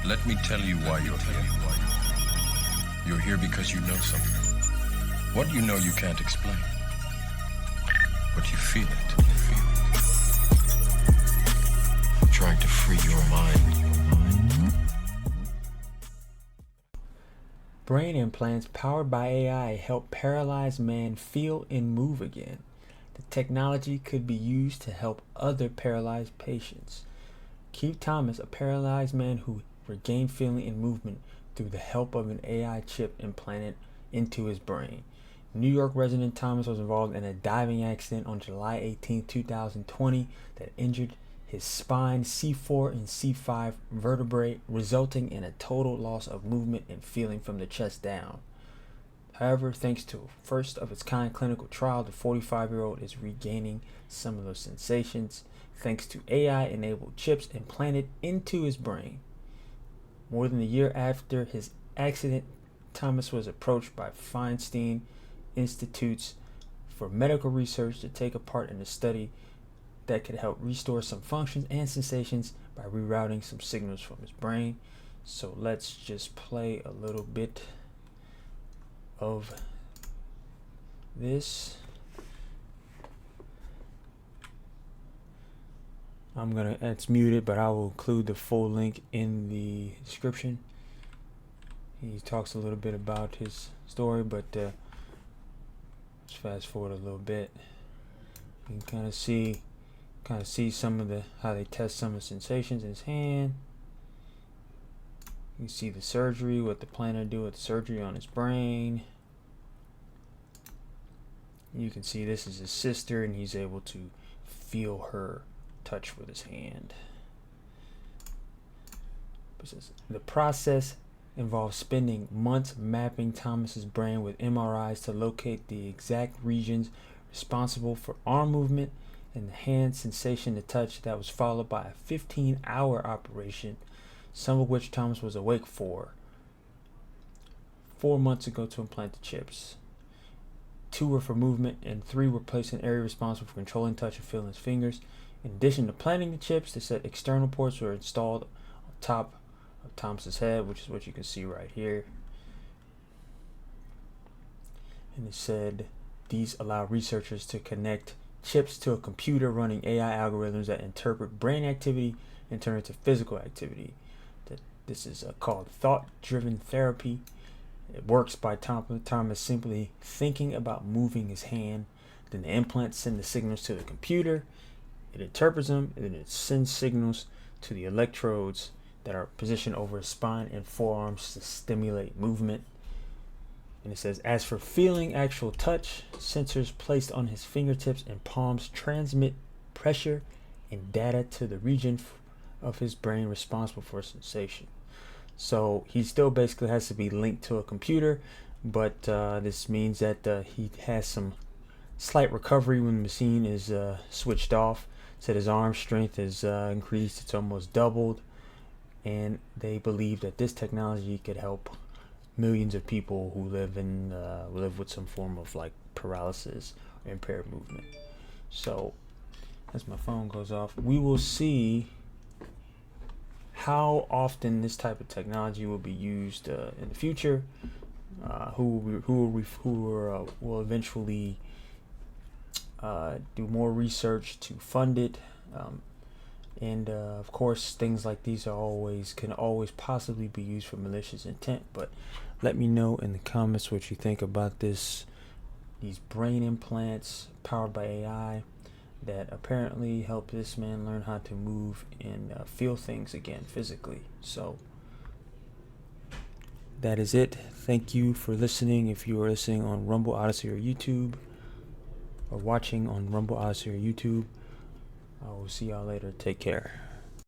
Let me tell you why you're here. You're here because you know something. What you know you can't explain. But you feel it. I'm trying to free your mind. Brain implants powered by AI help paralyzed man feel and move again. The technology could be used to help other paralyzed patients. Keith Thomas, a paralyzed man who regained feeling and movement through the help of an AI chip implanted into his brain. New York resident Thomas was involved in a diving accident on July 18, 2020 that injured his spine, C4 and C5 vertebrae, resulting in a total loss of movement and feeling from the chest down. However, thanks to a first of its kind clinical trial, the 45-year-old is regaining some of those sensations thanks to AI-enabled chips implanted into his brain. More than a year after his accident, Thomas was approached by Feinstein Institutes for Medical Research to take a part in a study that could help restore some functions and sensations by rerouting some signals from his brain. So let's just play a little bit of this. It's muted, but I will include the full link in the description. He talks a little bit about his story, but let's fast forward a little bit. You can kind of see some of how they test some of the sensations in his hand. You can see the surgery, what the planner do with the surgery on his brain. You can see this is his sister, and he's able to feel her touch with his hand. The process involves spending months mapping Thomas's brain with MRIs to locate the exact regions responsible for arm movement and the hand sensation to touch. That was followed by a 15-hour operation, some of which Thomas was awake for 4 months ago, to implant the chips. 2 were for movement and 3 were placed in area responsible for controlling touch and feeling his fingers. In addition to planting the chips, they said external ports were installed on top of Thomas's head, which is what you can see right here. And it said these allow researchers to connect chips to a computer running AI algorithms that interpret brain activity and turn it to physical activity. This is called thought-driven therapy. It works by Thomas simply thinking about moving his hand. Then the implants send the signals to the computer. It interprets them, and then it sends signals to the electrodes that are positioned over his spine and forearms to stimulate movement. And it says, as for feeling actual touch, sensors placed on his fingertips and palms transmit pressure and data to the region of his brain responsible for sensation. So he still basically has to be linked to a computer, but this means that he has some slight recovery when the machine is switched off. Said his arm strength has increased, it's almost doubled, and they believe that this technology could help millions of people who live with some form of like paralysis or impaired movement. So as my phone goes off, we will see how often this type of technology will be used in the future. Who will eventually do more research to fund it, and of course things like these can always possibly be used for malicious intent. But let me know in the comments what you think about these brain implants powered by AI that apparently help this man learn how to move and feel things again physically. So that is it. Thank you for listening. If you are listening on Rumble, Odyssey, or YouTube, or watching on Rumble, Odyssey, or YouTube, I will see y'all later. Take care.